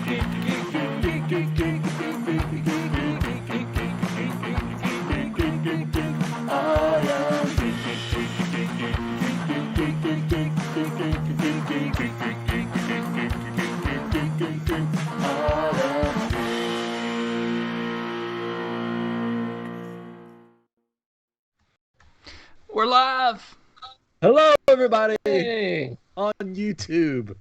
We're live. Hello, everybody. Hey. On YouTube.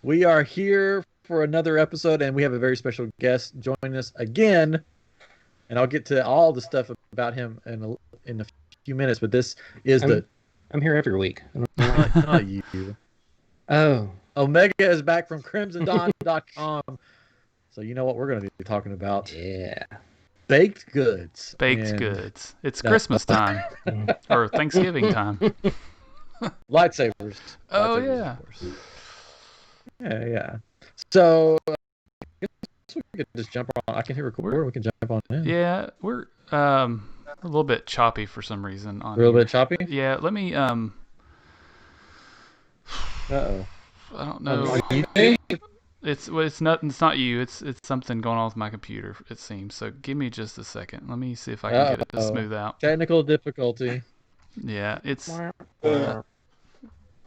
We are here for another episode, and we have a very special guest joining us again. And I'll get to all the stuff about him in a few minutes. But this is I'm here every week. not you. Oh. Omega is back from CrimsonDawn.com. So you know what we're going to be talking about. Yeah. Baked goods. Baked goods. It's Christmas time. Or Thanksgiving time. Lightsabers. Oh, Lightsabers, yeah. of course. Yeah. So I guess we could just jump on. I can hit record. We can jump on in. Yeah, we're a little bit choppy for some reason. A little bit choppy? Yeah, let me... Uh-oh. I don't know. It's not you. It's something going on with my computer, it seems. So give me just a second. Let me see if I can get it to smooth out. Technical difficulty. Yeah, it's...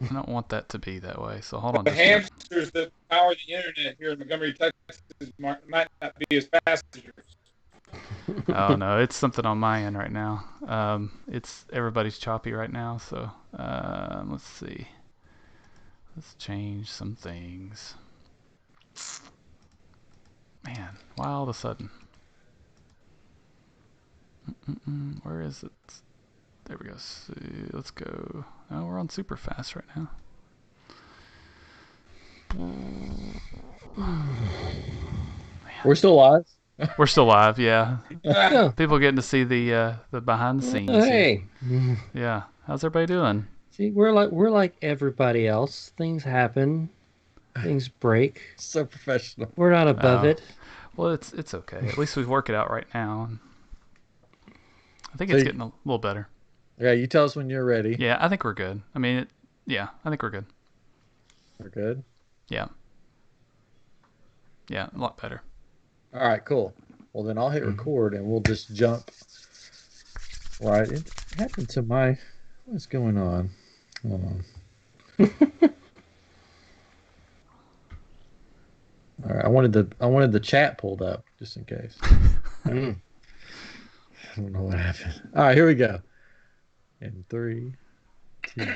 I don't want that to be that way. So hold on. The hamsters that power the internet here in Montgomery, Texas, might not be as fast as yours. Oh no, it's something on my end right now. Everybody's choppy right now. So let's see. Let's change some things. Man, why all of a sudden? Where is it? There we go. So, let's go. Oh, we're on super fast right now. We're still live? We're still live, yeah. People getting to see the behind the scenes. Hey. Yeah. How's everybody doing? See, we're like everybody else. Things happen. Things break. So professional. We're not above it. Well, it's okay. At least we work it out right now. I think it's getting a little better. Yeah, you tell us when you're ready. Yeah, I think we're good. I mean, I think we're good. We're good? Yeah. Yeah, a lot better. All right, cool. Well, then I'll hit record and we'll just jump. Right. It happened to my... What's going on? Hold on. All right, I wanted the chat pulled up just in case. I don't know what happened. All right, here we go. In 3, 2.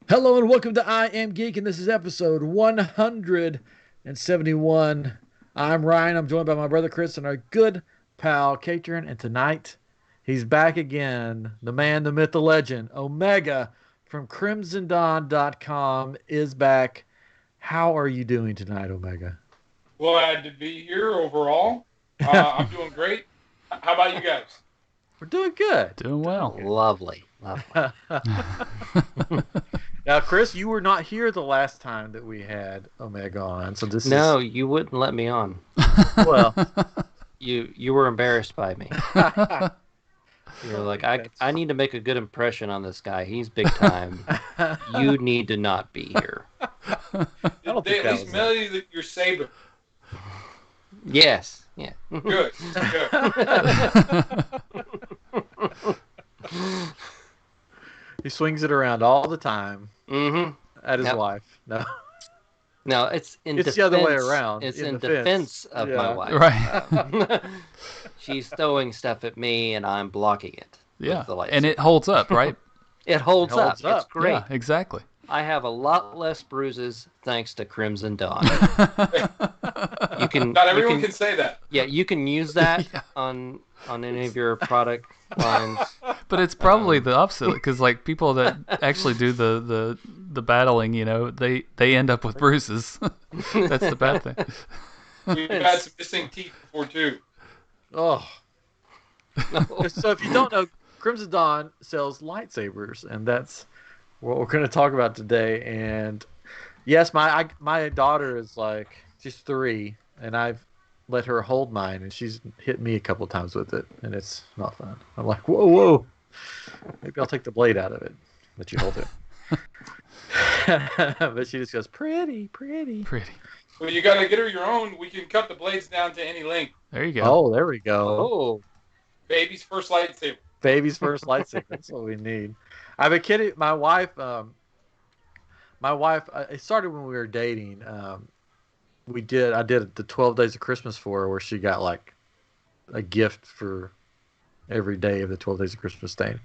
Hello and welcome to iamGEEK, and this is episode 171. I'm Ryan. I'm joined by my brother Chris and our good pal Katrin, and tonight he's back again. The man, the myth, the legend, Omega from CrimsonDawn.com is back. How are you doing tonight, Omega? Glad to be here overall. I'm doing great. How about you guys? We're doing good. Doing well. Lovely. Now, Chris, you were not here the last time that we had Omega on, so this No, you wouldn't let me on. Well, You were embarrassed by me. You're like, I need to make a good impression on this guy. He's big time. You need to not be here. Did they at least mail you your saber? Yes. Yeah. Good. He swings it around all the time at his wife. No, it's the other way around. It's in defense of my wife. Right. She's throwing stuff at me, and I'm blocking it. Yeah, with the lightsaber. and it holds up, right? It holds up. holds up. It's great. Yeah, exactly. I have a lot less bruises thanks to Crimson Dawn. Not everyone can say that. Yeah, you can use that on any of your product lines. But it's probably the opposite, because like people that actually do the battling, they end up with bruises. That's the bad thing. We've had some missing teeth before too. Oh. So if you don't know, Crimson Dawn sells lightsabers, and that's what we're going to talk about today. And yes, my daughter is she's 3, and I've let her hold mine, and she's hit me a couple times with it, and it's not fun. I'm like, whoa. Maybe I'll take the blade out of it. Let you hold it. But she just goes, pretty. Well, you got to get her your own. We can cut the blades down to any length. There you go. Oh, there we go. Oh, Baby's first lightsaber. Baby's first lightsaber. That's what we need. I've been kidding. My wife. It started when we were dating. I did the 12 Days of Christmas for her, where she got like a gift for every day of the 12 Days of Christmas thing.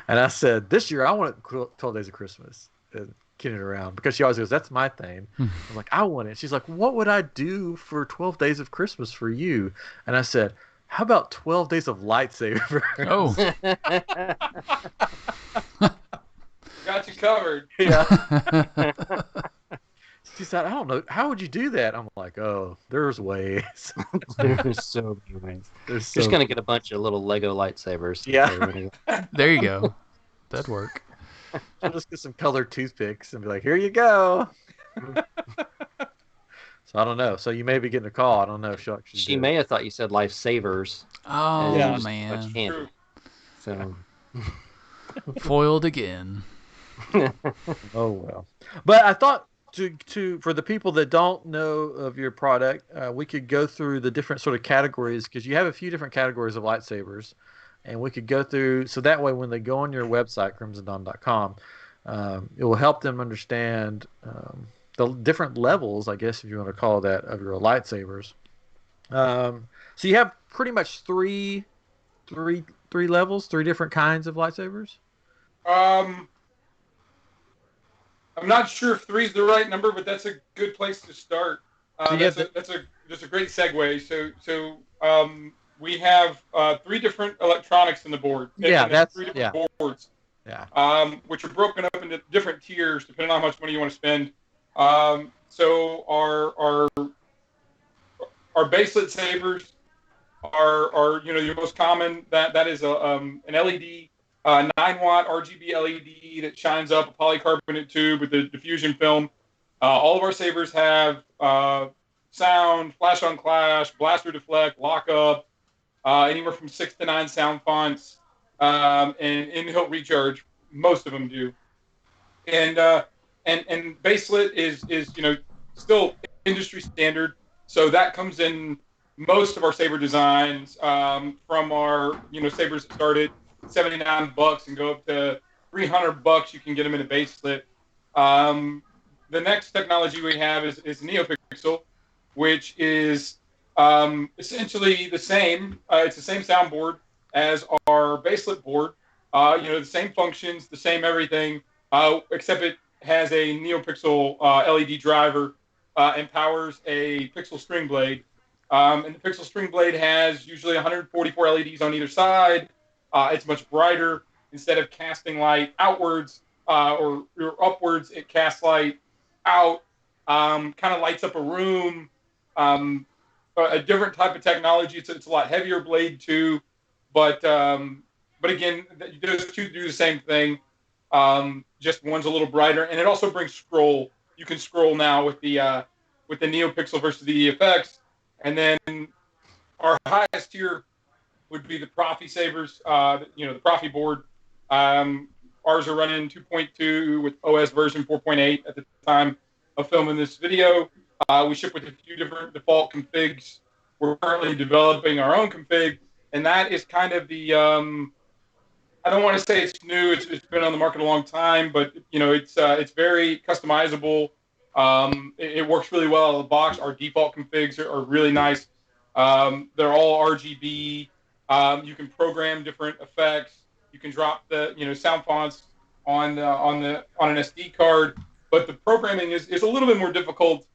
And I said, this year I want it 12 Days of Christmas. And kidding around, because she always goes, that's my thing. I was like, I want it. She's like, what would I do for 12 Days of Christmas for you? And I said, how about 12 Days of Lightsaber? Oh. Got you covered. Yeah. She said, I don't know. How would you do that? I'm like, oh, there's ways. there's so many ways. Just going to get a bunch of little Lego lightsabers. Yeah. There you go. That'd work. I'll just get some colored toothpicks and be like, here you go. So I don't know. So you may be getting a call. I don't know. She may have thought you said lifesavers. Oh, Yeah. man. True. So Foiled again. Oh, well. But I thought for the people that don't know of your product, we could go through the different sort of categories, because you have a few different categories of lightsabers. And we could go through, so that way when they go on your website, crimsondawn.com, it will help them understand the different levels, I guess, if you want to call that, of your lightsabers. So you have pretty much three levels, three different kinds of lightsabers? I'm not sure if 3 is the right number, but that's a good place to start. That's a great segue. So we have 3 different electronics in the board. Yeah, that's 3 different boards. Yeah. Which are broken up into different tiers depending on how much money you want to spend. So our baselit sabers are your most common. That is an LED, 9-watt RGB LED that shines up a polycarbonate tube with a diffusion film. All of our sabers have sound, flash on clash, blaster deflect, lock up. Anywhere from 6 to 9 sound fonts, and in-hilt recharge. Most of them do, and baselit is still industry standard. So that comes in most of our saber designs, from our sabers that start at $79 and go up to $300. You can get them in a baselit. The next technology we have is NeoPixel, which is essentially the same. It's the same soundboard as our baselit board. The same functions, the same everything, except it has a NeoPixel LED driver and powers a pixel string blade. And the pixel string blade has usually 144 LEDs on either side. It's much brighter. Instead of casting light outwards or upwards, it casts light out. Kind of lights up a room. A different type of technology. It's a lot heavier blade too, but again, those two do the same thing. Just one's a little brighter, and it also brings scroll. You can scroll now with the NeoPixel versus the EFX, and then our highest tier would be the Profi sabers. The Profi board. Ours are running 2.2 with OS version 4.8 at the time of filming this video. We ship with a few different default configs. We're currently developing our own config, and that is kind of the I don't want to say it's new. It's been on the market a long time, but it's very customizable. It works really well out of the box. Our default configs are really nice. They're all RGB. You can program different effects. You can drop the sound fonts on an SD card, but the programming is a little bit more difficult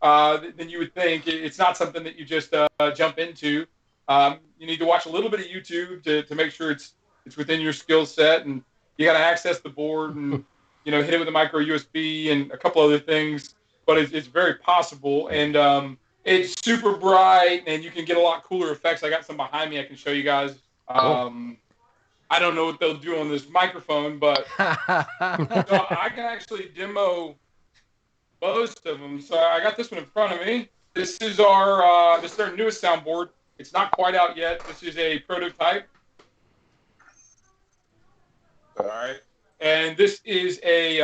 than you would think. It's not something that you just jump into. You need to watch a little bit of YouTube to make sure it's within your skill set, and you got to access the board and hit it with a micro USB and a couple other things. But it's very possible, and it's super bright, and you can get a lot cooler effects. I got some behind me I can show you guys. I don't know what they'll do on this microphone, but so I can actually demo most of them. So I got this one in front of me. This is our newest soundboard. It's not quite out yet. This is a prototype. All right. And this is a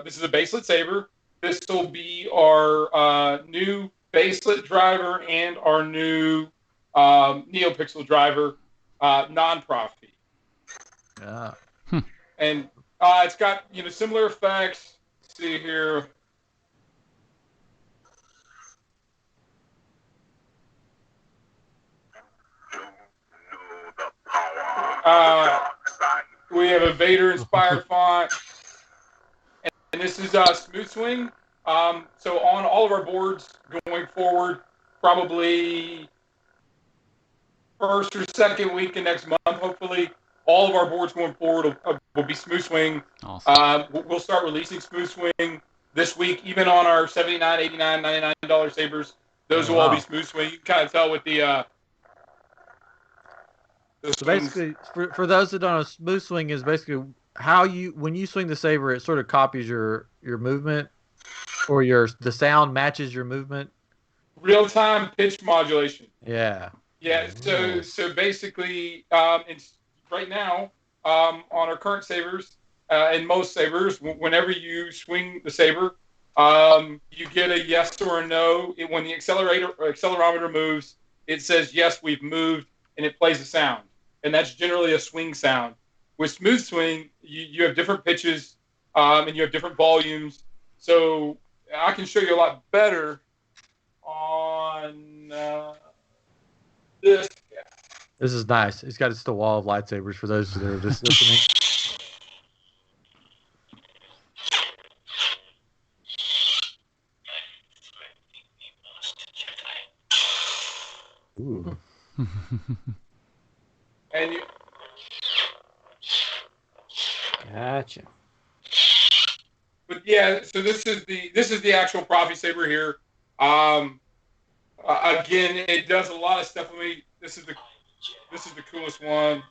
baselet saber. This will be our new baselet driver and our new NeoPixel driver, non-profi. Yeah. And it's got similar effects. Let's see here. We have a Vader-inspired font, and this is Smooth Swing. So on all of our boards going forward, probably first or second week of next month, hopefully, all of our boards going forward will be Smooth Swing. Awesome. We'll start releasing Smooth Swing this week, even on our $79, $89, $99 sabers. Those will all be Smooth Swing. You can kind of tell with the so basically, for those that don't know, Smooth Swing is basically how when you swing the saber, it sort of copies your movement, or the sound matches your movement. Real-time pitch modulation. Yeah. Yeah. So basically, right now on our current sabers and most sabers, whenever you swing the saber, you get a yes or a no. When the accelerometer moves, it says yes, we've moved, and it plays a sound. And that's generally a swing sound. With Smooth Swing, you have different pitches and you have different volumes. So I can show you a lot better on this guy. This is nice. It's got just a wall of lightsabers for those that are just listening. Ooh. And Gotcha. But yeah, so this is the actual Profi saber here. Again, it does a lot of stuff. This is the coolest one.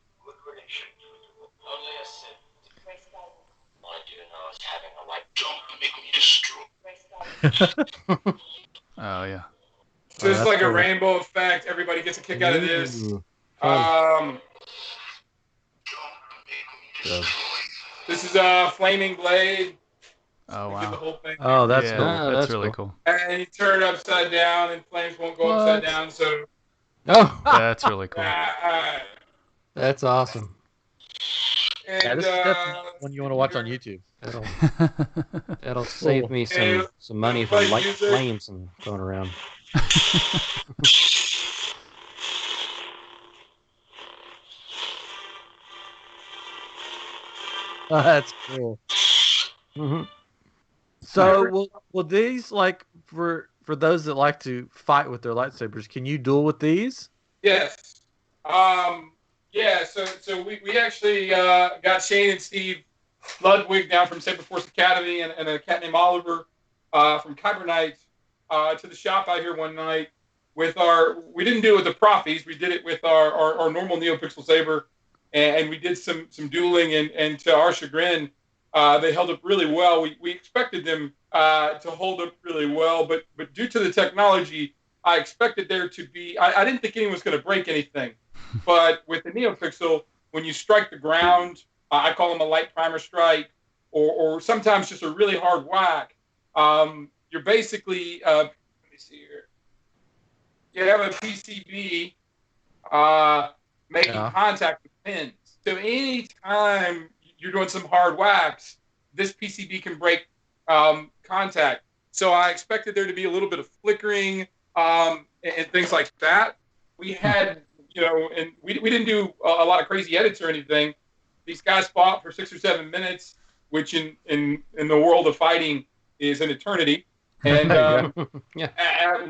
Oh yeah. So it's like a rainbow effect. Everybody gets a kick out of this. This is a flaming blade. Oh wow. Get the whole thing. Oh, that's cool. That's really cool. And you turn it upside down, and flames won't go upside down. So. Oh, that's really cool. That's awesome. And, yeah, this is definitely one you want to watch on YouTube. That'll save me some money from light flames and going around. Oh, that's cool. Mm-hmm. So, will these, like, for those that like to fight with their lightsabers, can you duel with these? Yes. Yeah. So we actually got Shane and Steve Ludwig down from Saber Force Academy and a cat named Oliver from Kybernight to the shop out here one night with we didn't do it with the Profis, we did it with our normal NeoPixel saber, and we did some dueling, and to our chagrin, they held up really well. We expected them to hold up really well, but due to the technology, I expected there to be. I didn't think anyone was going to break anything, but with the NeoPixel, when you strike the ground, I call them a light primer strike, or sometimes just a really hard whack. You're basically let me see here. You have a PCB making contact with pins. So anytime you're doing some hard whacks, this PCB can break contact. So I expected there to be a little bit of flickering and things like that. We had, and we didn't do a lot of crazy edits or anything. These guys fought for 6 or 7 minutes, which in the world of fighting is an eternity. And at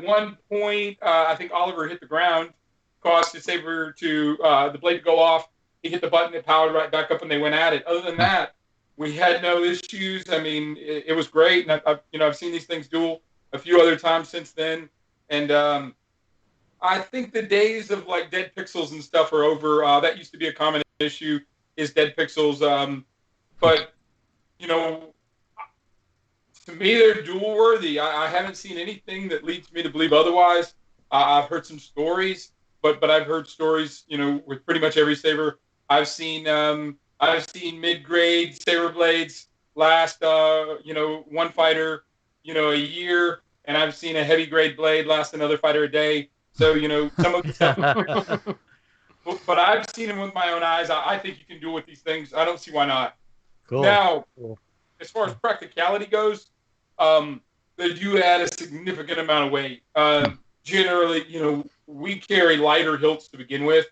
one point, I think Oliver hit the ground, caused his saber to the blade to go off. He hit the button, it powered right back up, and they went at it. Other than that, we had no issues. I mean, it was great, and I've seen these things duel a few other times since then. And I think the days of like dead pixels and stuff are over. That used to be a common issue, is dead pixels. But to me, they're duel worthy. I haven't seen anything that leads me to believe otherwise. I've heard some stories, but I've heard stories, with pretty much every saber. I've seen I've seen mid-grade saber blades last, one fighter, a year, and I've seen a heavy-grade blade last another fighter a day. So, some of the stuff, but I've seen them with my own eyes. I think you can do with these things. I don't see why not. Cool. Now, as far as practicality goes, they do add a significant amount of weight. Generally, we carry lighter hilts to begin with.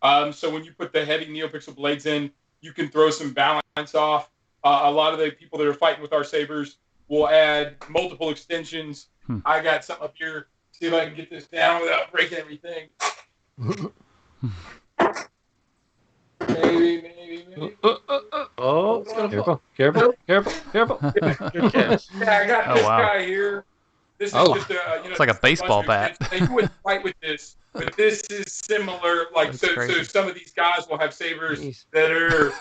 So when you put the heavy NeoPixel blades in, you can throw some balance off. A lot of the people that are fighting with our sabers will add multiple extensions. I got something up here. See if I can get this down without breaking everything. Maybe. Oh, Careful. good catch. Yeah, I got this guy here. This is just a, it's like a baseball bat. You wouldn't fight with this, but this is similar. Like so some of these guys will have sabers that are,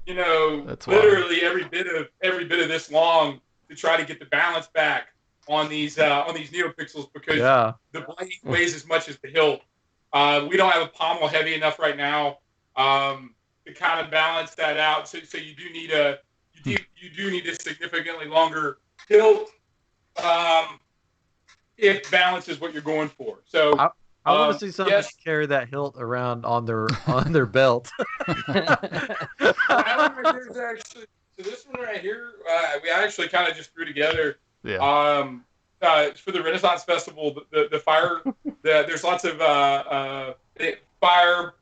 That's literally every bit of this long to try to get the balance back on these NeoPixels because the blade weighs as much as the hilt. We don't have a pommel heavy enough right now to kind of balance that out. So you do need a significantly longer hilt if balance is what you're going for. So I want to see somebody carry that hilt around on their belt. There's actually, so this one right here, we actually kind of just threw together. Yeah. For the Renaissance Festival, the fire, there's lots of fire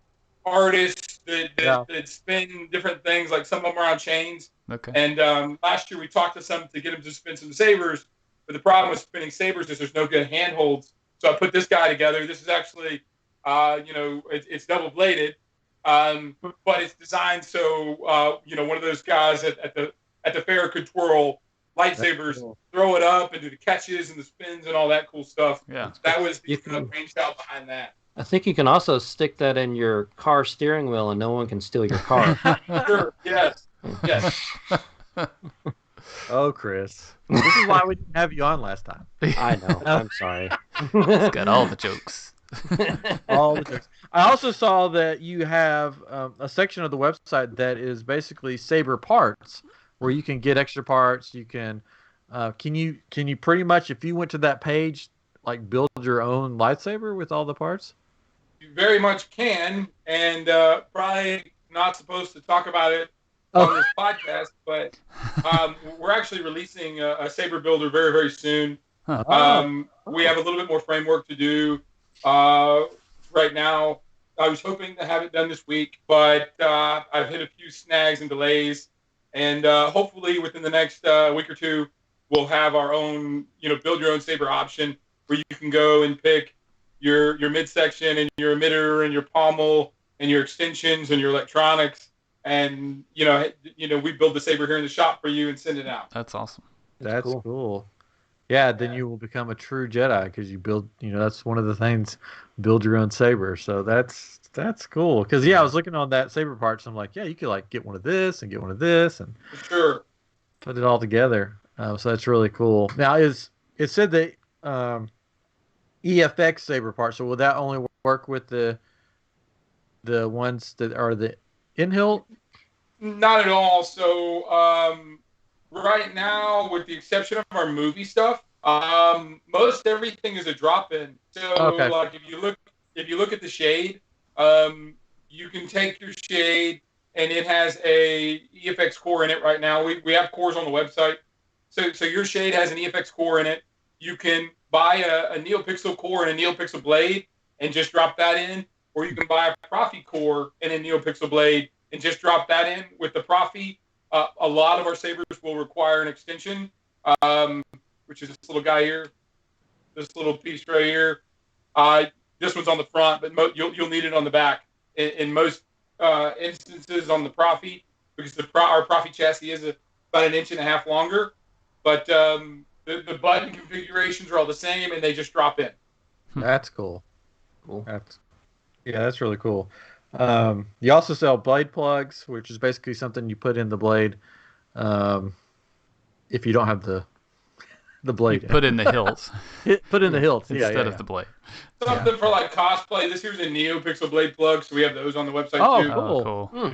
artists that spin different things. Like some of them are on chains. Okay. And last year we talked to some to get them to spin some sabers, but the problem with spinning sabers is there's no good handholds. So I put this guy together. This is actually, it's double bladed, but it's designed so one of those guys at the fair could twirl lightsabers, throw it up and do the catches and the spins and all that cool stuff. Yeah, that was the brain child behind that. I think you can also stick that in your car steering wheel, and no one can steal your car. Sure. Yes. Oh, Chris, this is why we didn't have you on last time. I know. I'm sorry. It's got all the jokes. All the jokes. I also saw that you have a section of the website that is basically saber parts, where you can get extra parts. You can you pretty much, if you went to that page, like build your own lightsaber with all the parts? You very much can, and probably not supposed to talk about it on this podcast, but we're actually releasing a Saber Builder very, very soon. We have a little bit more framework to do right now. I was hoping to have it done this week, but I've hit a few snags and delays. And hopefully within the next week or two, we'll have our own, build your own saber option where you can go and pick your midsection and your emitter and your pommel and your extensions and your electronics. And, we build the saber here in the shop for you and send it out. That's awesome. That's cool. Yeah, then you will become a true Jedi because you build, that's one of the things, build your own saber. So that's cool. Because, I was looking on that saber parts. I'm like, you could get one of this and get one of this and put it all together. So that's really cool. Now, it said that EFX saber parts. So will that only work with the ones that are the in-hilt? Not at all. So right now, with the exception of our movie stuff, most everything is a drop-in. So like if you look at the shade, you can take your shade and it has a EFX core in it right now. We have cores on the website. So your shade has an EFX core in it. You can buy a NeoPixel core and a NeoPixel blade and just drop that in, or you can buy a Profi core and a NeoPixel blade and just drop that in. With the Profi, a lot of our sabers will require an extension, which is this little guy here, this little piece right here. This one's on the front, but you'll need it on the back. In most instances on the Profi, because our Profi chassis is about 1.5 inches longer, but the button configurations are all the same, and they just drop in. That's cool. That's really cool. You also sell blade plugs, which is basically something you put in the blade if you don't have the The blade. Put in the hilts. Put in the hilts. Instead of the blade. Something for like cosplay. This here's a NeoPixel blade plug, so we have those on the website too. Oh, cool.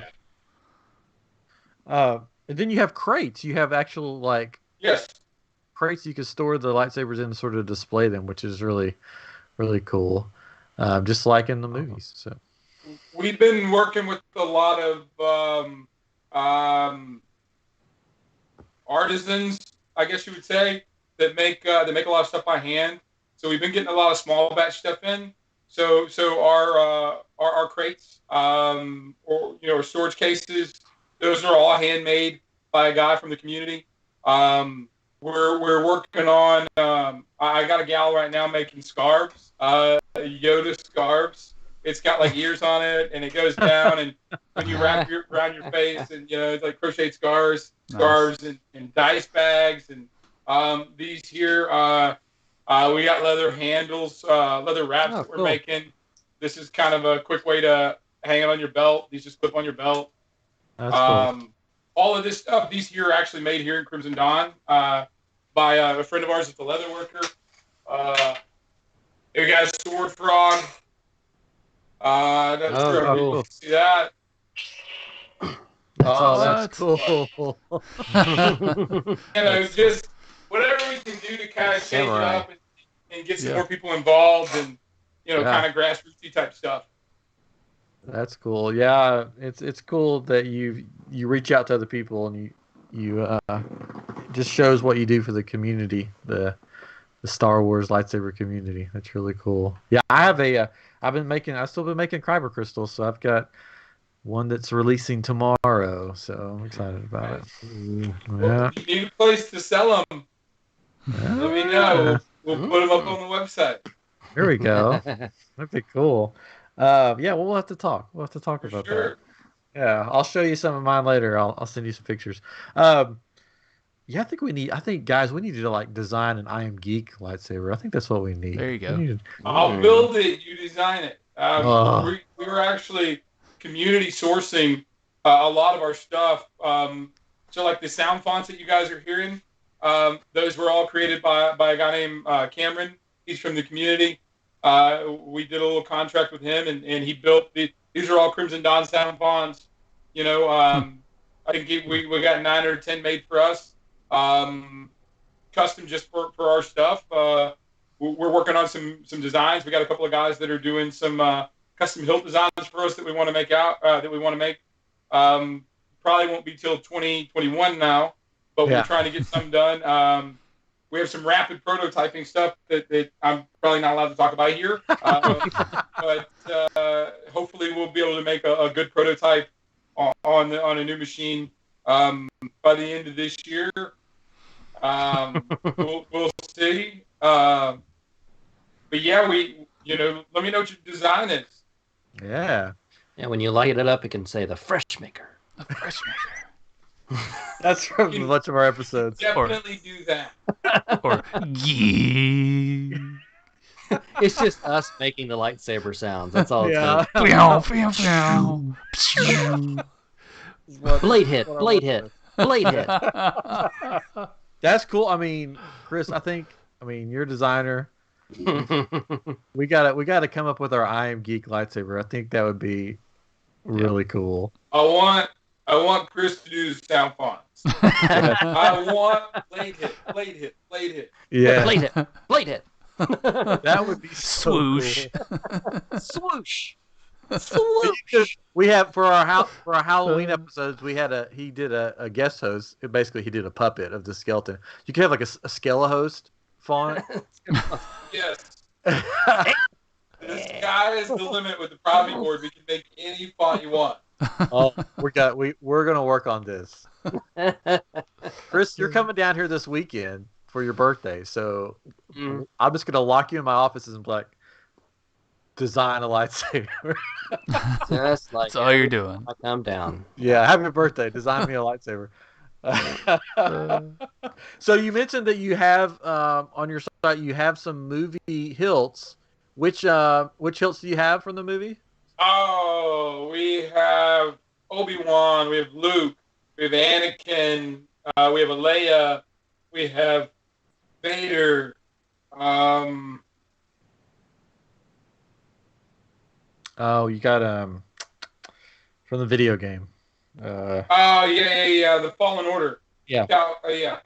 And then you have crates. You have actual crates you can store the lightsabers in and sort of display them, which is really, really cool. Just like in the movies. So we've been working with a lot of artisans, I guess you would say, that make a lot of stuff by hand. So we've been getting a lot of small batch stuff in. So our crates, or storage cases, those are all handmade by a guy from the community. We're working on. I got a gal right now making scarves, Yoda scarves. It's got like ears on it, and it goes down, and when you wrap around your face, and it's like crocheted scarves, and dice bags, and these here. We got leather handles, leather wraps that we're making. This is kind of a quick way to hang it on your belt. These just clip on your belt. That's cool. All of this stuff, these here are actually made here in Crimson Dawn by a friend of ours that's a leather worker. We got a sword frog. Cool. See that? That's cool. Just whatever we can do to kind of change it up and get some more people involved and, kind of grassrootsy type stuff. That's cool. Yeah, it's cool that you reach out to other people and you just shows what you do for the community, the Star Wars lightsaber community. That's really cool. Yeah, I've still been making kyber crystals, so I've got one that's releasing tomorrow, so I'm excited about it. Yeah. You need a place to sell them. Let me know. We'll put them up on the website. Here we go. That'd be cool. We'll have to talk. We'll have to talk about that. Yeah, I'll show you some of mine later. I'll send you some pictures. I think guys, we need to like design an iamGEEK lightsaber. I think that's what we need. There you go. I'll build it. You design it. We were actually community sourcing a lot of our stuff. So like the sound fonts that you guys are hearing, those were all created by a guy named Cameron. He's from the community. We did a little contract with him, and he built these are all Crimson Dawn sound fonts. I think we got 9 or 10 made for us, custom just for our stuff. We're working on some designs. We got a couple of guys that are doing some custom hilt designs for us that we want to make Probably won't be till 2021 now, but we're trying to get some done. We have some rapid prototyping stuff that I'm probably not allowed to talk about here, but hopefully we'll be able to make a good prototype on a new machine by the end of this year. We'll see. But yeah, let me know what your design is. Yeah. Yeah, when you light it up, it can say the Fresh Maker. The Fresh Maker. That's from a bunch of our episodes. Definitely do that. Or Geek. It's just us making the lightsaber sounds. That's all it's Blade hit. That's cool. I mean, Chris, you're a designer. we gotta come up with our iamGEEK lightsaber. I think that would be really cool. I want Chris to do the sound fonts. I want blade hit. Yeah. Blade hit. That would be so swoosh. Cool. Swoosh. We have for our Halloween episodes. He did a guest host. Basically, he did a puppet of the skeleton. You could have like a Skelehost font. Yes. The sky is the limit with the Provi board. We can make any font you want. Oh, we're gonna work on this. Chris, you're coming down here this weekend for your birthday, so I'm just gonna lock you in my offices and be like, design a lightsaber. Just like that's all you're doing. I come down. Yeah, happy birthday. Design me a lightsaber. So you mentioned that you have on your site you have some movie hilts. Which hilts do you have from the movie? Oh, we have Obi-Wan, we have Luke, we have Anakin, we have a Leia, we have Vader. Oh, you got from the video game. Yeah. The Fallen Order. Yeah. Yeah.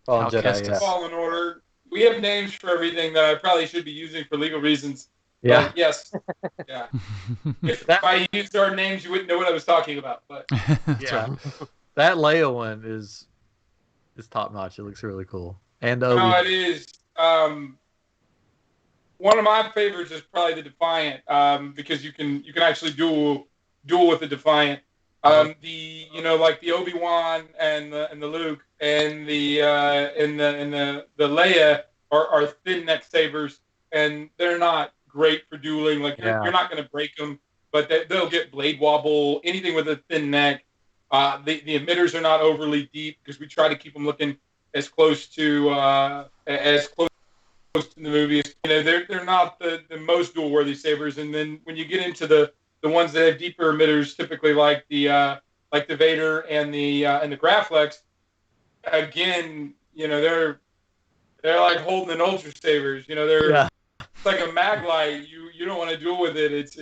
Fallen Cal Jedi. Kestis. Yeah. Fallen Order. We have names for everything that I probably should be using for legal reasons. Yeah. But yes. Yeah. If I used our names, you wouldn't know what I was talking about. But Yeah. That Leia one is top notch. It looks really cool. And no, it is. One of my favorites is probably the Defiant, because you can actually duel with the Defiant. Like the Obi-Wan and the Luke and the Leia are thin neck sabers, and they're not great for dueling. Like you're not going to break them, but they'll get blade wobble. Anything with a thin neck. The emitters are not overly deep because we try to keep them looking as close to in the movies. They're not the most dual worthy sabers. And then when you get into the ones that have deeper emitters, typically like the Vader and the Graflex, again, they're like holding an Ultra Sabers. It's like a mag light. You don't want to duel with it.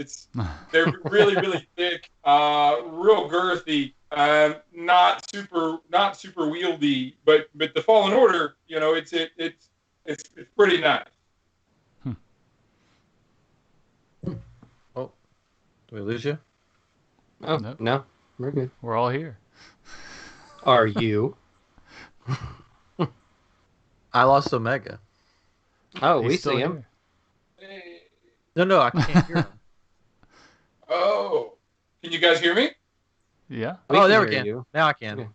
They're really really thick, real girthy, not super wieldy. But the Fallen Order, it's pretty nice. Oh, did we lose you? Oh, Nope. no. We're good. We're all here. Are you? I lost Omega. Oh, He's we still see him. Hey. No, I can't hear him. Oh, can you guys hear me? Yeah. There we hear can. you. Now I can. Okay.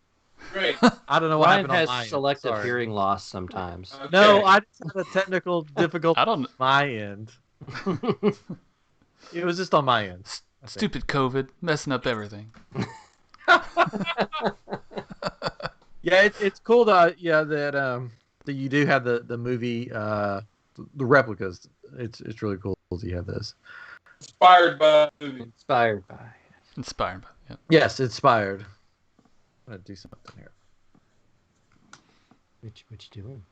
Great. I don't know what Ryan happened on has my end. selective Sorry. hearing loss sometimes. Okay. No, I just had a technical difficulty I don't. on my end. It was just on my end. Stupid COVID messing up everything. Yeah, it's cool that that you do have the movie the replicas. It's really cool that you have those. Inspired by the movie. Inspired by. Inspired by. Yeah. Yes, inspired. I'm gonna do something here. What you doing?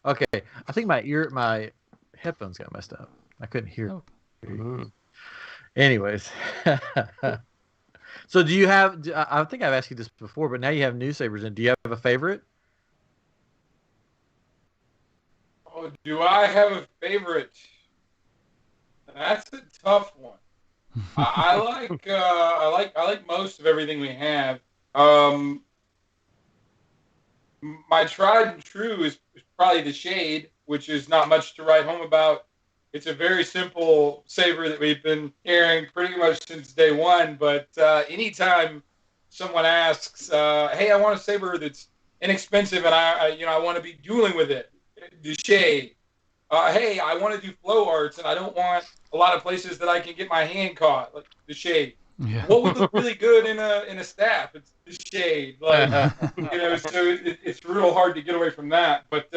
Okay, I think my headphones got messed up. I couldn't hear. Oh. Mm. Anyways, so do you have? I think I've asked you this before, but now you have new sabers. And do you have a favorite? Oh, do I have a favorite? That's a tough one. I like most of everything we have. My tried and true is probably the Shade, which is not much to write home about. It's a very simple saber that we've been carrying pretty much since day one. But anytime someone asks, "Hey, I want a saber that's inexpensive and I want to be dueling with it," the Shade. Hey, I want to do flow arts and I don't want a lot of places that I can get my hand caught, like the Shade. Yeah. What would look really good in a staff? It's the Shade. Like so it's real hard to get away from that. But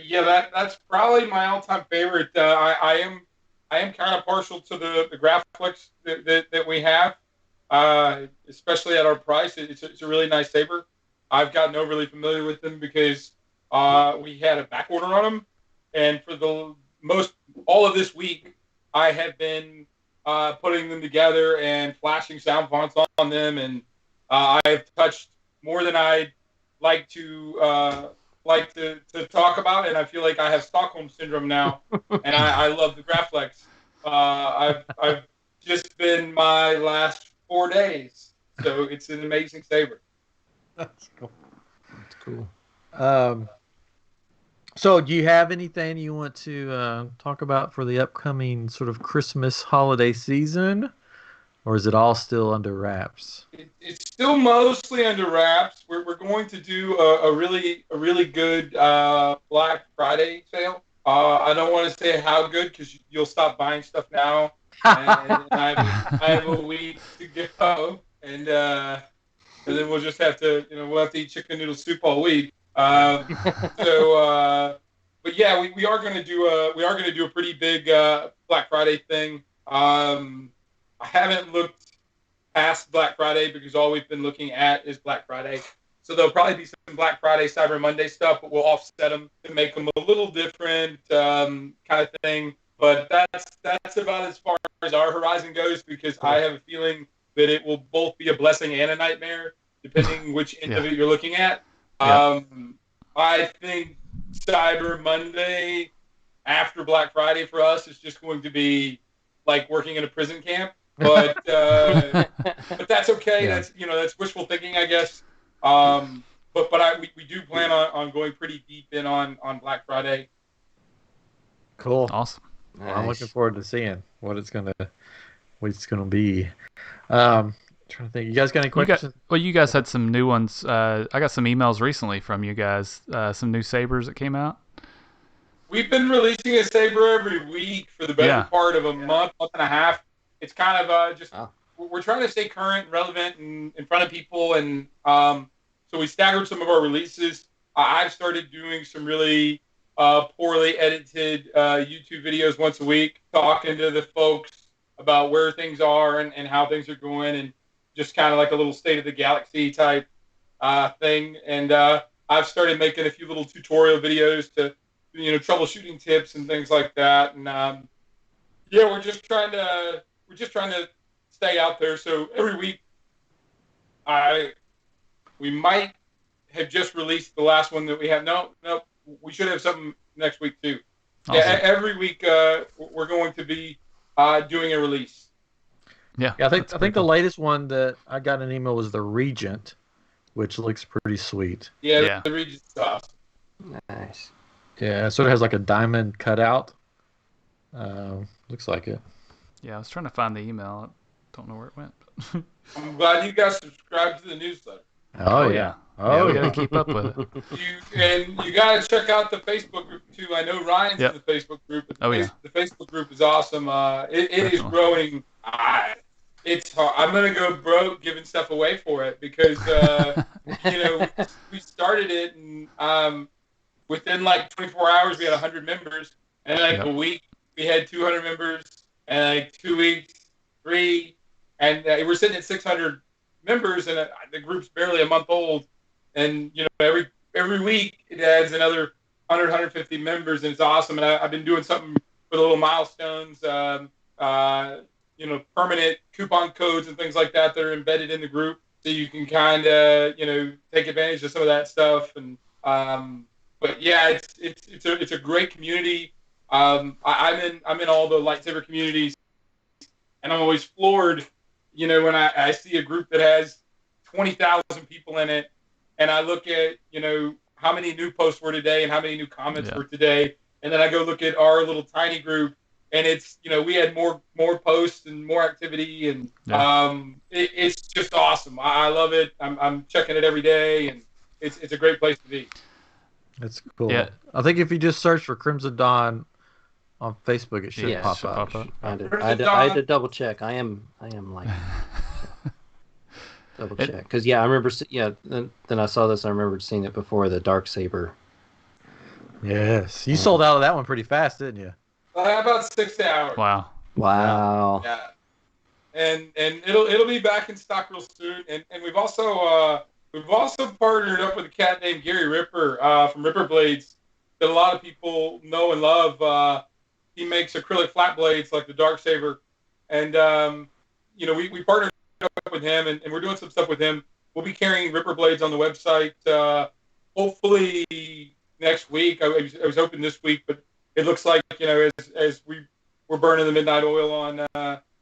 yeah, that's probably my all-time favorite. I am kind of partial to the Graflex that we have, especially at our price. It's a really nice saber. I've gotten overly familiar with them because we had a back order on them, and for all of this week, I have been putting them together and flashing sound fonts on them, and I've touched more than I'd like to talk about, and I feel like I have Stockholm syndrome now, and I love the Graflex. I've just been my last 4 days, so it's an amazing saber. That's cool. That's cool. So do you have anything you want to talk about for the upcoming sort of Christmas holiday season, or is it all still under wraps? It's still mostly under wraps. We're going to do a really good Black Friday sale. I don't want to say how good because you'll stop buying stuff now, and I have a week to go, and then we'll just have to we'll have to eat chicken noodle soup all week. But yeah, we are going to do a pretty big Black Friday thing. I haven't looked past Black Friday because all we've been looking at is Black Friday. So there'll probably be some Black Friday, Cyber Monday stuff, but we'll offset them to make them a little different kind of thing. But that's about as far as our horizon goes, because I have a feeling that it will both be a blessing and a nightmare, depending which end of it you're looking at. I think Cyber Monday after Black Friday for us is just going to be like working in a prison camp. But that's okay. Yeah. That's wishful thinking, I guess. But we do plan on going pretty deep in on Black Friday. Cool. Awesome. Nice. Well, I'm looking forward to seeing what it's gonna be. Trying to think. You guys got any questions? You guys had some new ones. I got some emails recently from you guys. Some new sabers that came out. We've been releasing a saber every week for the better part of a month and a half. It's kind of we're trying to stay current, relevant, and in front of people, and so we staggered some of our releases. I've started doing some really poorly edited YouTube videos once a week, talking to the folks about where things are and how things are going, and just kind of like a little state of the galaxy type thing. And I've started making a few little tutorial videos to, troubleshooting tips and things like that. And we're just trying to stay out there. So every week, we might have just released the last one that we have. No, we should have something next week too. Awesome. Yeah, every week we're going to be doing a release. Yeah, I think the latest one that I got an email was the Regent, which looks pretty sweet. Yeah. The Regent stuff. Nice. Yeah, it sort of has like a diamond cutout. Looks like it. Yeah, I was trying to find the email. I don't know where it went. I'm glad you guys subscribed to the newsletter. Oh yeah. We gotta keep up with it. You gotta check out the Facebook group too. I know Ryan's in the Facebook group. The Facebook group is awesome. It is growing. It's hard. I'm gonna go broke giving stuff away for it because we started it and within like 24 hours we had 100 members, and like a week we had 200 members, and like 2 weeks 3, and we're sitting at 600 members, and the group's barely a month old, and every week it adds another 100, 150 members, and it's awesome. And I've been doing something with little milestones, permanent coupon codes and things like that are embedded in the group, so you can kind of take advantage of some of that stuff. And but yeah, it's a great community. I'm in all the lightsaber communities, and I'm always floored when I see a group that has 20,000 people in it, and I look at, how many new posts were today and how many new comments were today, and then I go look at our little tiny group, and it's, we had more posts and more activity, and it's just awesome. I love it. I'm checking it every day, and it's a great place to be. That's cool. Yeah. I think if you just search for Crimson Dawn on Facebook, it should pop up. I had to double check. I am like double check because I remember. Then I saw this. I remembered seeing it before, the Dark Saber. Yes, you sold out of that one pretty fast, didn't you? About 6 hours. Wow. Yeah, and it'll be back in stock real soon. And we've also partnered up with a cat named Gary Ripper from Ripper Blades that a lot of people know and love. He makes acrylic flat blades like the Dark Saber, and we partnered up with him, and we're doing some stuff with him. We'll be carrying Ripper blades on the website hopefully next week. I was hoping this week, but it looks like as we're burning the midnight oil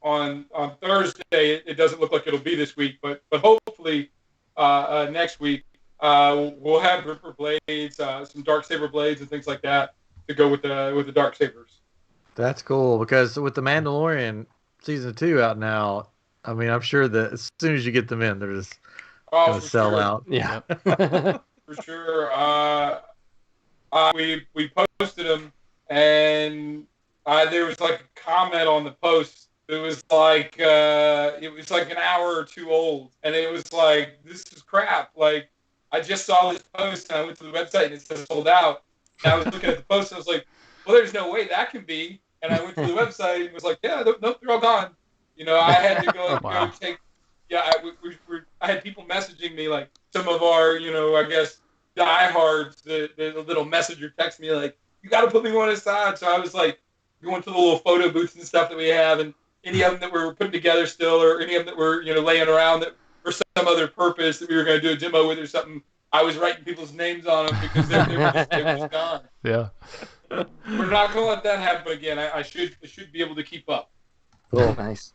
on Thursday, it doesn't look like it'll be this week, but hopefully next week we'll have Ripper blades, some Dark Saber blades, and things like that to go with the Dark Sabers. That's cool, because with the Mandalorian season 2 out now, I mean, I'm sure that as soon as you get them in, they're just going to sell out. Yeah, for sure. We posted them, and there was like a comment on the post. It was like an hour or two old, and it was like, this is crap. Like, I just saw this post, and I went to the website, and it says sold out. And I was looking at the post, and I was like, well, there's no way that can be. And I went to the website and was like, yeah, nope, they're all gone. I had to go take. Yeah, I had people messaging me like, some of our, I guess, diehards, the little messenger text me like, you got to put me one aside. So I was like going to the little photo booths and stuff that we have, and any of them that were putting together still, or any of them that were, laying around that for some other purpose that we were going to do a demo with or something. I was writing people's names on them because they were just gone. Yeah. We're not going to let that happen again. I should be able to keep up. Cool. Nice.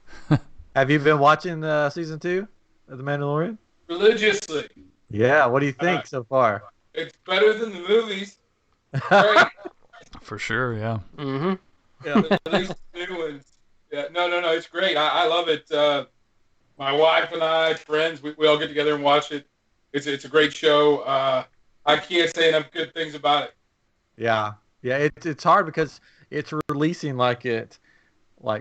Have you been watching season 2 of The Mandalorian? Religiously. Yeah. What do you think so far? It's better than the movies. Right? For sure, yeah. Mm-hmm. Yeah. At least the new ones. Yeah. No. It's great. I love it. My wife and I, friends, we all get together and watch it. It's a great show. I can't say enough good things about it. Yeah. It's hard because it's releasing like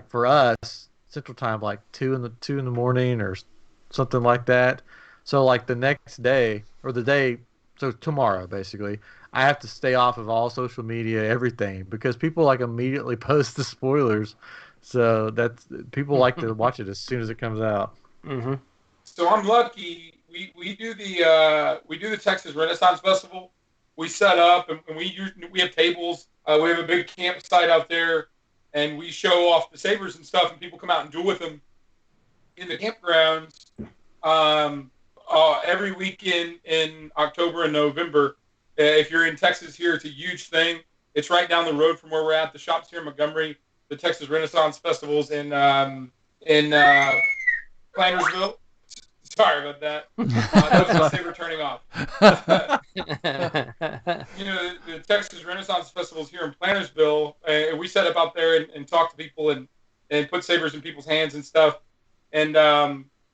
for us Central Time like 2 in the morning or something like that. So like the next day or the day, so tomorrow basically, I have to stay off of all social media, everything, because people like immediately post the spoilers. So that's people like to watch it as soon as it comes out. Mm-hmm. So I'm lucky. We do the Texas Renaissance Festival. We set up and we have tables. We have a big campsite out there, and we show off the sabers and stuff, and people come out and duel with them in the campgrounds. Every weekend in October and November. If you're in Texas here, it's a huge thing. It's right down the road from where we're at. The shop's here in Montgomery. The Texas Renaissance Festival's in Plantersville. Sorry about that. That was my saber turning off. The Texas Renaissance Festival's here in Plantersville. And we set up out there and talk to people and put sabers in people's hands and stuff. And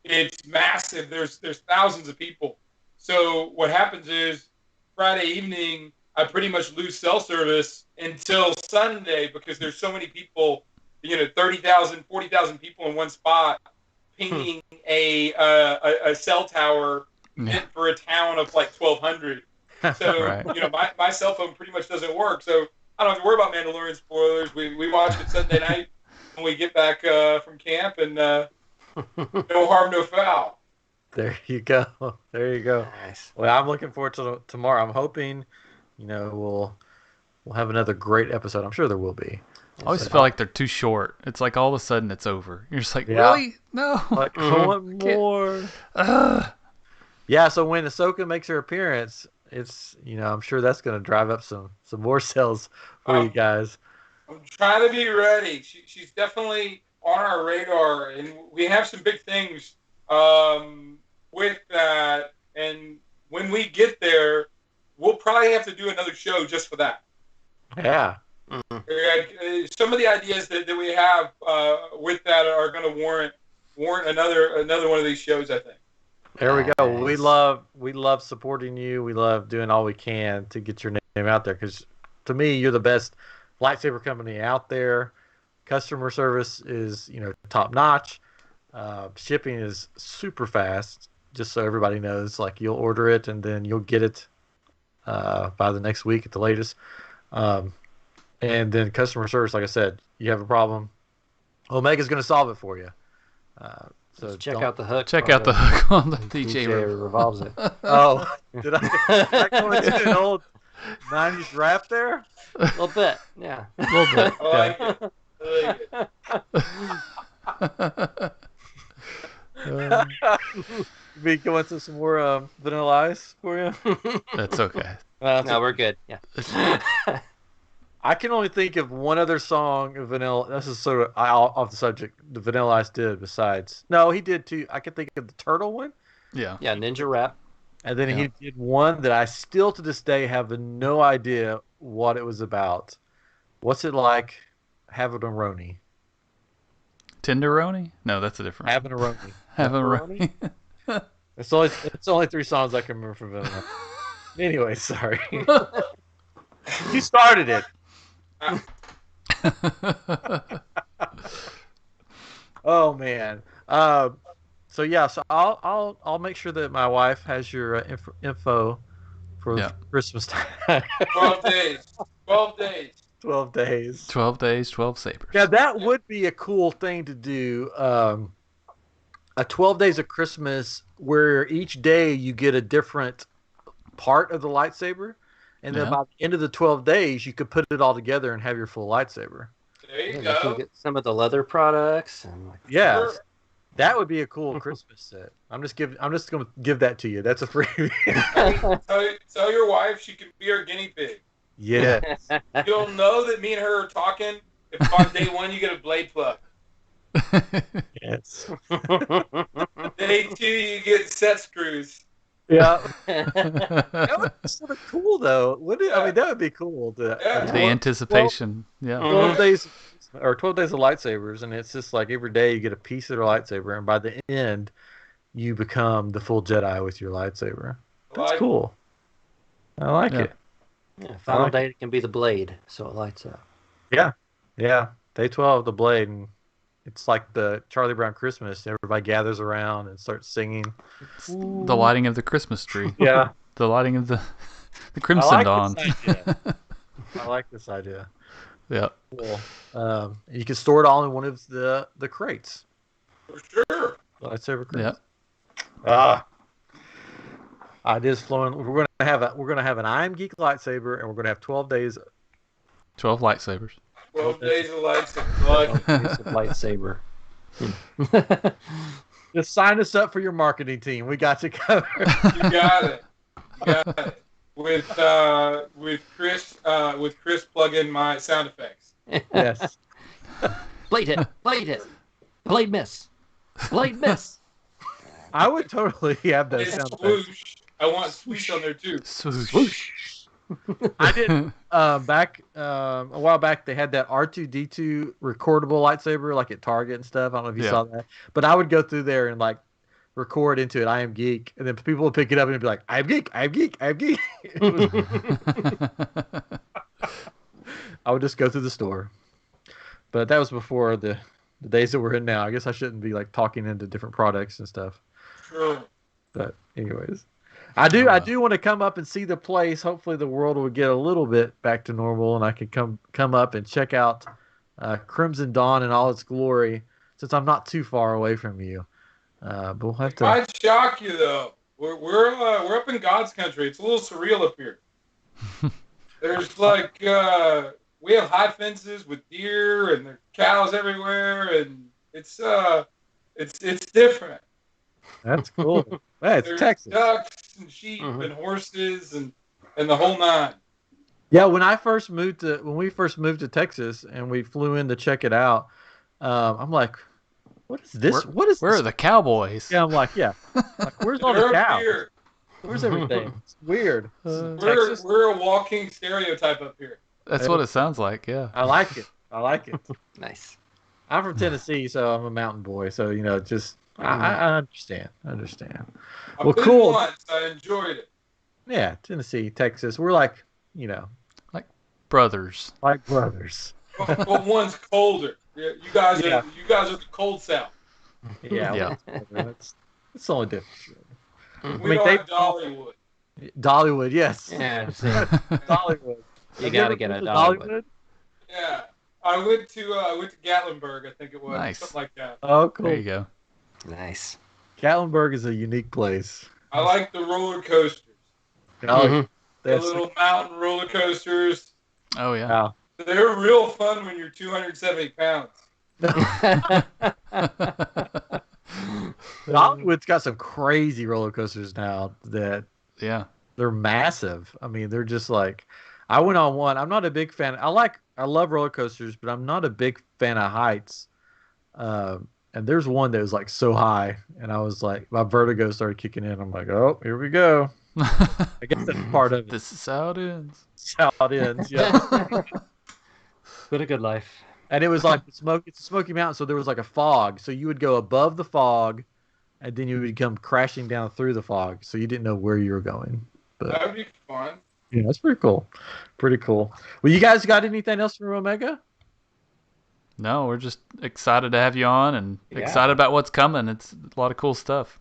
it's massive. There's thousands of people. So what happens is Friday evening, I pretty much lose cell service until Sunday because there's so many people, 30,000, 40,000 people in one spot pinging a cell tower meant for a town of like 1,200. So, right. My cell phone pretty much doesn't work. So I don't have to worry about Mandalorian spoilers. We watch it Sunday night when we get back from camp, and no harm, no foul. There you go. Nice. Well, I'm looking forward to tomorrow. I'm hoping, we'll have another great episode. I'm sure there will be. I always feel like they're too short. It's like all of a sudden it's over. You're just like, Yeah. really? No. Like, I want more. Yeah, so when Ahsoka makes her appearance, it's, I'm sure that's going to drive up some more sales for you guys. I'm trying to be ready. She's definitely on our radar, and we have some big things with that. And when we get there, we'll probably have to do another show just for that. Yeah. Some of the ideas that we have with that are going to warrant another one of these shows, I think. There we go. We love supporting you. We love doing all we can to get your name out there because, to me, you're the best lightsaber company out there. Customer service is top notch. Shipping is super fast. Just so everybody knows, like you'll order it and then you'll get it by the next week at the latest. And then customer service, like I said, you have a problem, Omega's going to solve it for you. So check out the hook. Check out the hook on the DJ. revolves it. Oh, did I go into an old 90s rap there? A little bit, yeah. A little bit. I like it. We go into some more Vanilla Ice for you? That's okay. No, we're good. Yeah. I can only think of one other song of Vanilla. This is sort of off the subject. The Vanilla Ice did besides. No, he did too. I can think of the Turtle one. Yeah. Yeah, Ninja Rap. And then he did one that I still to this day have no idea what it was about. What's it like having a Roni? Tenderoni? No, that's a different. Having a Roni. Having a Roni. It's only 3 songs I can remember from Vanilla. Anyway, sorry. You started it. Oh man. So yeah. So I'll make sure that my wife has your info for Christmas time. 12 days. 12 days. 12 days. 12 days, 12 sabers. Yeah, that would be a cool thing to do. a 12 Days of Christmas where each day you get a different part of the lightsaber, and then by the end of the 12 days, you could put it all together and have your full lightsaber. There you You go. can get some of the leather products and like. Yeah, Sure. that would be a cool Christmas set. I'm just going to give that to you. That's a free. Tell your wife she can be our guinea pig. Yeah. You'll know that me and her are talking if on day one you get a blade plug. Yes. Day 2 you get set screws. Yeah. That would be sort of cool, though. Wouldn't it? I mean, that would be cool. The anticipation. 12 days or 12 days of lightsabers, and it's just like every day you get a piece of their lightsaber, and by the end, you become the full Jedi with your lightsaber. That's cool. I like it. Yeah, final day it can be the blade, so it lights up. Yeah. Yeah. Day 12, the blade, and it's like the Charlie Brown Christmas. Everybody gathers around and starts singing. The lighting of the Christmas tree. Yeah. The lighting of the Crimson Dawn. I like this idea. Yeah. Cool. You can store it all in one of the crates. For sure. Lightsaber crates. Yeah. Ideas flowing. We're gonna have an iamGEEK lightsaber, and we're gonna have 12 days. 12 lightsabers. 12 days of lightsaber. Lightsaber. Just sign us up for your marketing team. We got you covered. You got it. With Chris plug in my sound effects. Yes. Blade hit. Blade hit. Blade miss. Blade miss. I would totally have that sound effects. Swoosh. I want swoosh on there too. Swoosh. I did back a while back. They had that R2D2 recordable lightsaber, like at Target and stuff. I don't know if you saw that, but I would go through there and like record into it. iamGEEK, and then people would pick it up and be like, "iamGEEK, iamGEEK, iamGEEK." I would just go through the store, but that was before the days that we're in now. I guess I shouldn't be like talking into different products and stuff. True. But anyways. I do want to come up and see the place. Hopefully the world will get a little bit back to normal and I can come up and check out Crimson Dawn in all its glory, since I'm not too far away from you. But we'll have to. It might shock you though. We're up in God's country. It's a little surreal up here. There's like we have high fences with deer and there are cows everywhere, and it's different. That's cool. Hey, it's Texas. Ducks and sheep and horses and the whole nine. Yeah, when we first moved to Texas and we flew in to check it out, I'm like, what is this? Where are the cowboys? Yeah, I'm like, where's all the cows? Here. Where's everything? It's weird. We're a walking stereotype up here. That's what it sounds like. Yeah. I like it. Nice. I'm from Tennessee, so I'm a mountain boy. So just. I understand. Well, cool. Once. I enjoyed it. Yeah, Tennessee, Texas. We're like, like brothers. Like brothers. But one's colder. You guys are the cold south. Yeah. That's the only difference. We don't have Dollywood. Dollywood, yes. Yeah. Dollywood. You gotta get a Dollywood. Yeah. I went to Gatlinburg, I think it was. Nice. Something like that. Oh, cool. There you go. Nice. Gatlinburg is a unique place. I like the roller coasters. The little mountain roller coasters. Oh, yeah. They're real fun when you're 270 pounds. Hollywood's got some crazy roller coasters now that they're massive. I mean, they're just like, I went on one. I'm not a big fan. I love roller coasters, but I'm not a big fan of heights. And there's one that was like so high, and I was like, my vertigo started kicking in. I'm like, oh, here we go. I guess that's part of it. This is how it ends. That's how it ends. Yeah. What a good life. And it was like it's a Smoky Mountain, so there was like a fog. So you would go above the fog, and then you would come crashing down through the fog. So you didn't know where you were going. But that would be fun. Yeah, that's pretty cool. Pretty cool. Well, you guys got anything else from Omega? No, we're just excited to have you on and excited about what's coming. It's a lot of cool stuff.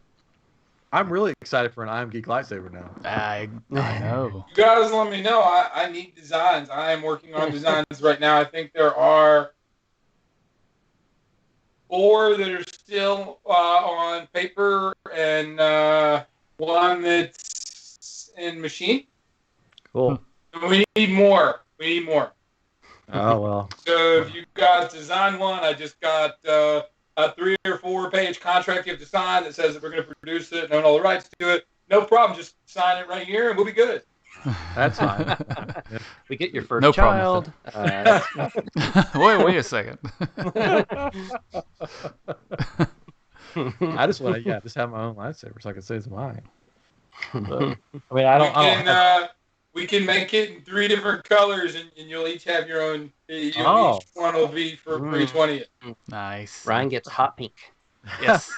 I'm really excited for an iamGEEK lightsaber now. I know. You guys let me know. I need designs. I am working on designs right now. I think there are 4 that are still on paper and 1 that's in machine. Cool. We need more. Oh, well. So if you guys design one, I just got a 3 or 4 page contract you have to sign that says that we're going to produce it and own all the rights to it. No problem. Just sign it right here and we'll be good. That's fine. We get your first No child. Wait a second. I just want to, just have my own lightsaber so I can say it's mine. But, I mean, we can make it in 3 different colors, and you'll each have your own. Each one will be for each one of you. Nice. Ryan gets hot pink. Yes,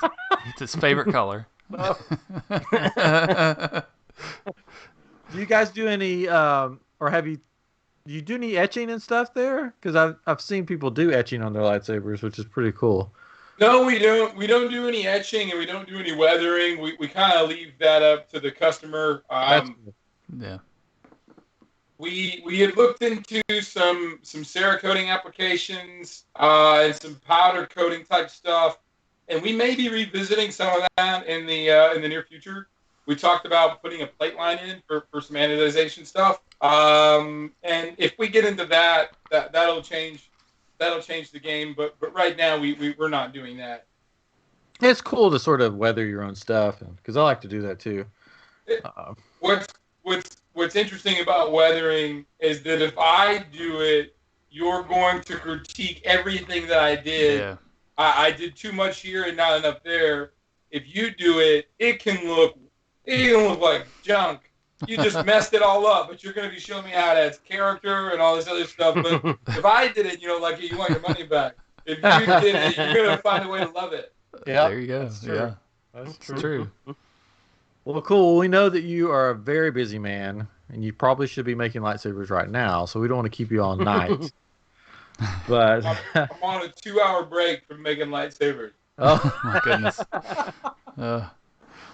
it's his favorite color. Do you guys do any, or do you do any etching and stuff there? Because I've seen people do etching on their lightsabers, which is pretty cool. No, we don't. We don't do any etching and we don't do any weathering. We kind of leave that up to the customer. Yeah. We had looked into some Cerakoting applications and some powder coating type stuff, and we may be revisiting some of that in the near future. We talked about putting a plate line in for some anodization stuff, and if we get into that'll change the game. But right now we're not doing that. It's cool to sort of weather your own stuff, because I like to do that too. What's interesting about weathering is that if I do it, you're going to critique everything that I did. Yeah. I did too much here and not enough there. If you do it, it can look like junk. You just messed it all up, but you're going to be showing me how to add character and all this other stuff. But if I did it, you want your money back. If you did it, you're going to find a way to love it. Yeah, there you go. That's true. Yeah, that's true. Well, cool. We know that you are a very busy man, and you probably should be making lightsabers right now, so we don't want to keep you all night. But I'm on a 2-hour break from making lightsabers. Oh my goodness. Well,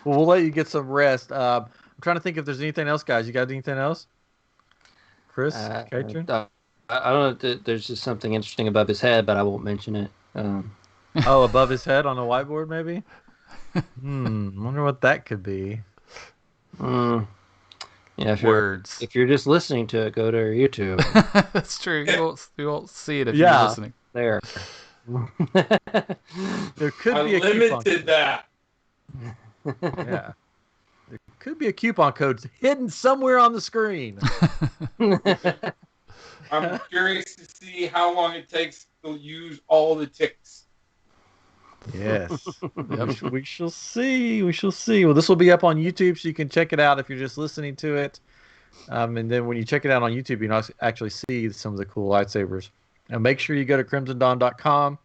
we'll let you get some rest. I'm trying to think if there's anything else, guys. You got anything else? Chris, Katrin? I don't know. There's just something interesting above his head, but I won't mention it. Oh, above his head on a whiteboard, maybe? Wonder what that could be. Yeah, if you're just listening to it, go to our YouTube. That's true. You won't see it if you're listening. There. There could be a limited that. Yeah. There could be a coupon code hidden somewhere on the screen. I'm curious to see how long it takes to use all the ticks. Yes. We shall see. We shall see. Well, this will be up on YouTube, so you can check it out if you're just listening to it. And then when you check it out on YouTube, you can actually see some of the cool lightsabers. And make sure you go to crimsondawn.com.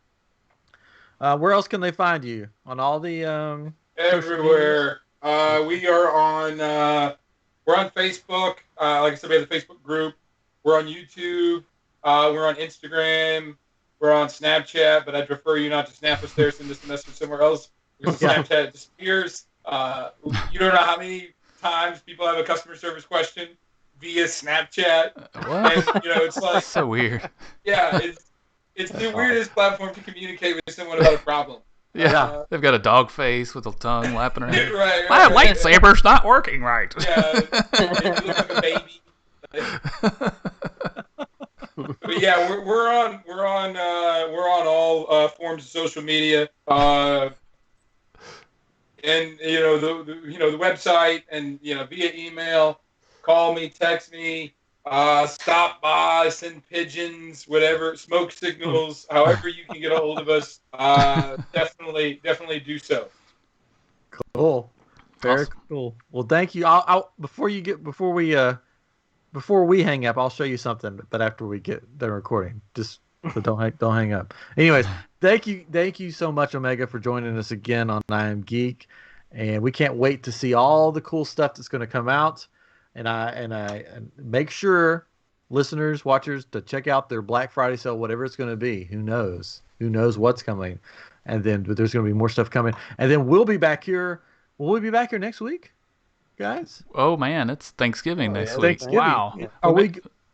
Where else can they find you? On all the everywhere. We are on. We're on Facebook. Like I said, we have the Facebook group. We're on YouTube. We're on Instagram. We're on Snapchat, but I'd prefer you not to snap us there. Send us a message somewhere else because Snapchat disappears. You don't know how many times people have a customer service question via Snapchat. What? And, it's like so weird. Yeah, it's the weirdest platform to communicate with someone about a problem. Yeah, they've got a dog face with a tongue lapping around. Right. My lightsaber's not working right. Yeah, it looks like a baby. But yeah, we're on all forms of social media, and the website, and via email, call me, text me, stop by, send pigeons, whatever, smoke signals, however you can get a hold of us. Definitely do so. Cool. Very cool. Well, thank you. I'll before we hang up, I'll show you something. But after we get done recording, just so don't hang up. Anyways, thank you so much, Omega, for joining us again on iamGEEK, and we can't wait to see all the cool stuff that's going to come out. And I make sure listeners, watchers, to check out their Black Friday sale, whatever it's going to be. Who knows? Who knows what's coming? And then, but there's going to be more stuff coming. And then we'll be back here. Will we be back here next week, guys? Oh man, it's Thanksgiving next week. Thanksgiving. Wow. Yeah.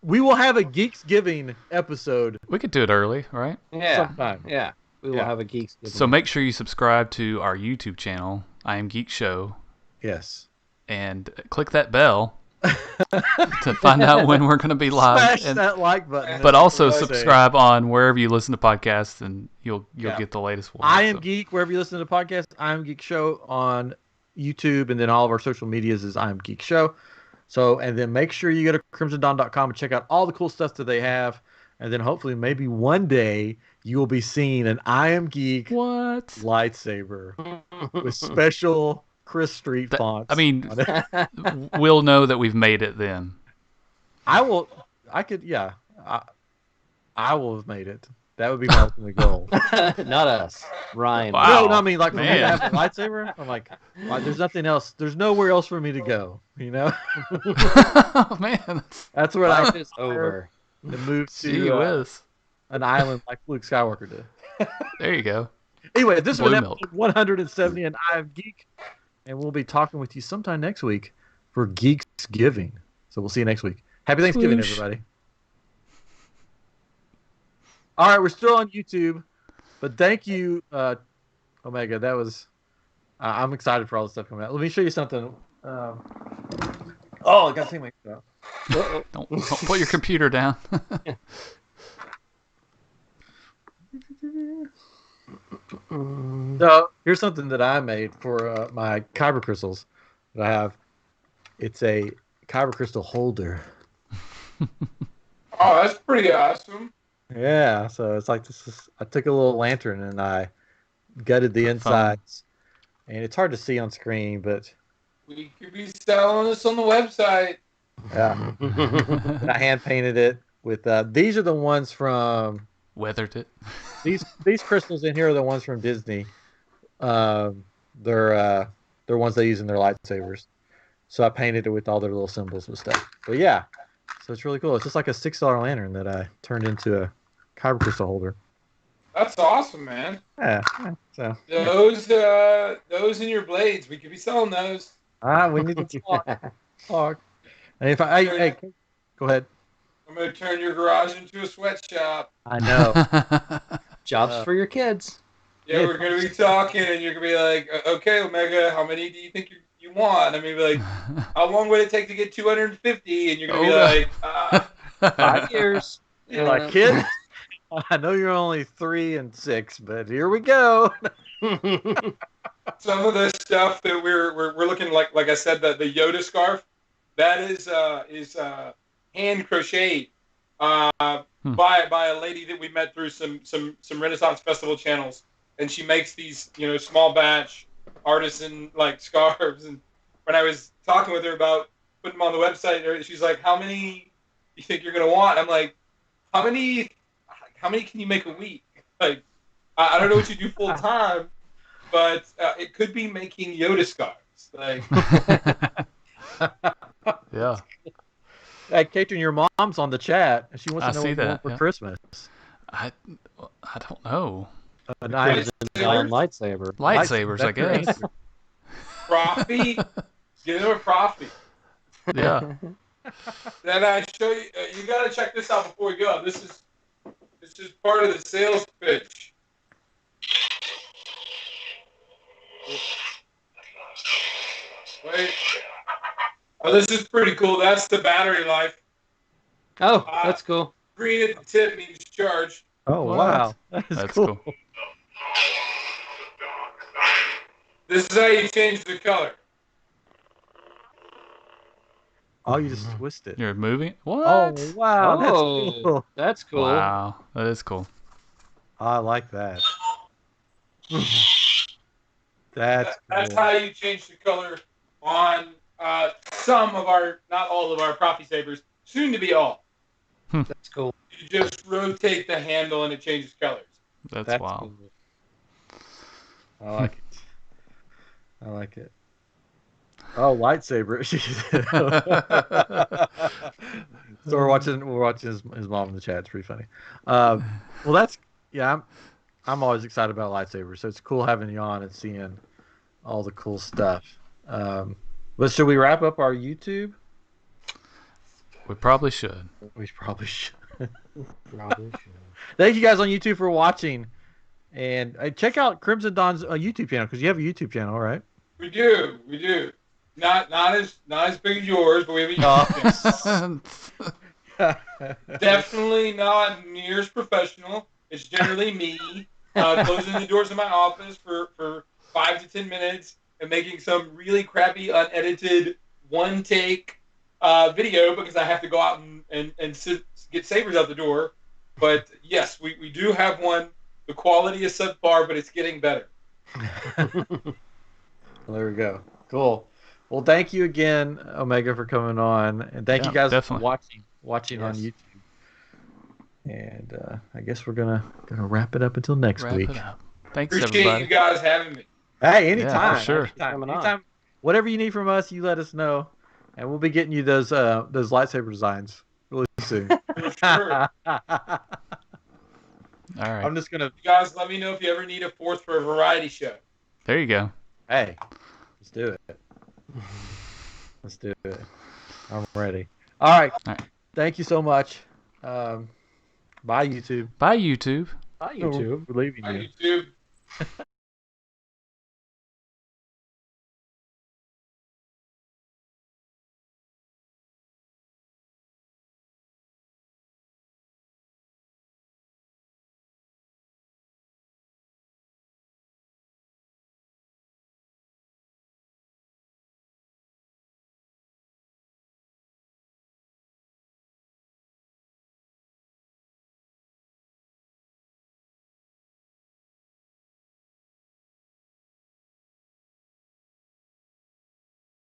We will have a Geeksgiving episode. We could do it early, right? Yeah. Sometime. Yeah. We will have a Geeks. So make sure you subscribe to our YouTube channel, iamGEEK Show. Yes. And click that bell to find out when we're going to be live. Smash that like button. But also subscribe on wherever you listen to podcasts, and you'll get the latest one. iamGEEK, wherever you listen to podcasts. iamGEEK Show on YouTube, and then all of our social medias is iamGEEK Show. So, and then make sure you go to crimsondawn.com and check out all the cool stuff that they have. And then hopefully maybe one day you will be seeing an iamGEEK lightsaber with special Chris Street fonts. I mean, we'll know that we've made it then. I will have made it. That would be my ultimate goal. Not us. Ryan. Wow. No, I mean, like, for me to have a lightsaber, I'm like, there's nothing else. There's nowhere else for me to go, you know? Oh, man. That's where I is over. To move to an island like Luke Skywalker did. There you go. Anyway, this was episode 170 and iamGEEK, and we'll be talking with you sometime next week for Geeks Giving. So we'll see you next week. Happy Thanksgiving, everybody. All right, we're still on YouTube, but thank you, Omega. That was I'm excited for all the stuff coming out. Let me show you something. I got to take my stuff. Don't put your computer down. So here's something that I made for my kyber crystals that I have. It's a kyber crystal holder. Oh, that's pretty awesome. Yeah, so it's like this. I took a little lantern and I gutted the insides, and it's hard to see on screen, but we could be selling this on the website. Yeah, and I hand painted it with. These are the ones from. Weathered it. These crystals in here are the ones from Disney. They're ones they use in their lightsabers. So I painted it with all their little symbols and stuff. But yeah, so it's really cool. It's just like a $6 lantern that I turned into a kyber crystal holder. That's awesome, man. Yeah. So those in your blades, we could be selling those. We need to talk. And if hey, go ahead. I'm going to turn your garage into a sweatshop. I know. Jobs for your kids. Yeah, we're going to be talking, and you're going to be like, okay, Omega, how many do you think you want? I'm going to be like, how long would it take to get 250? And you're going to be like, 5 years. You're like, kids, I know you're only 3 and 6, but here we go. Some of the stuff that we're looking like I said, the Yoda scarf, that is hand crocheted by a lady that we met through some Renaissance Festival channels, and she makes these small batch artisan like scarves. And when I was talking with her about putting them on the website, she's like, "How many do you think you're gonna want?" I'm like, "How many can you make a week?" Like, I don't know what you do full time, but it could be making Yoda scarves. Like, yeah. Hey, Katrin, your mom's on the chat, and she wants to know what you want for Christmas. I don't know. Lightsaber. Lightsabers, I guess. Profit. Get her a profit. Yeah. Then I show you. You got to check this out before we go. This is part of the sales pitch. Wait. Oh, this is pretty cool. That's the battery life. Oh, that's cool. Green at the tip means charge. Oh, wow. That's cool. This is how you change the color. Oh, you just twist it. You're moving? What? Oh, wow. Oh, that's cool. That's cool. Wow. That is cool. I like that. That's how you change the color on some of our, not all of our Profi Sabers, soon to be all. That's cool. You just rotate the handle and it changes colors. That's wild. Cool. I like it. I like it. Oh, lightsaber. So we're watching his mom in the chat. It's pretty funny. Well, I'm always excited about lightsabers, so it's cool having you on and seeing all the cool stuff. But should we wrap up our YouTube? We probably should. We probably should. Thank you guys on YouTube for watching. And check out Crimson Dawn's YouTube channel because you have a YouTube channel, right? We do. Not as big as yours, but we have a YouTube channel. Definitely not near as professional. It's generally me closing the doors of my office for 5 to 10 minutes and making some really crappy, unedited, one-take video because I have to go out and get sabers out the door. But yes, we do have one. The quality is subpar, but it's getting better. There we go. Cool. Well, thank you again, Omega, for coming on, and thank you guys for watching on YouTube. And I guess we're gonna wrap it up until next week. Thanks, Appreciate everybody. you guys having me. Hey, anytime. Yeah, sure. Anytime. Whatever you need from us, you let us know, and we'll be getting you those lightsaber designs really soon. For sure. All right. I'm just gonna. You guys, let me know if you ever need a fourth for a variety show. There you go. Hey, let's do it. Let's do it. I'm ready. All right. Thank you so much. Bye, YouTube. Bye, YouTube. Bye, YouTube. We're leaving Bye, you. YouTube.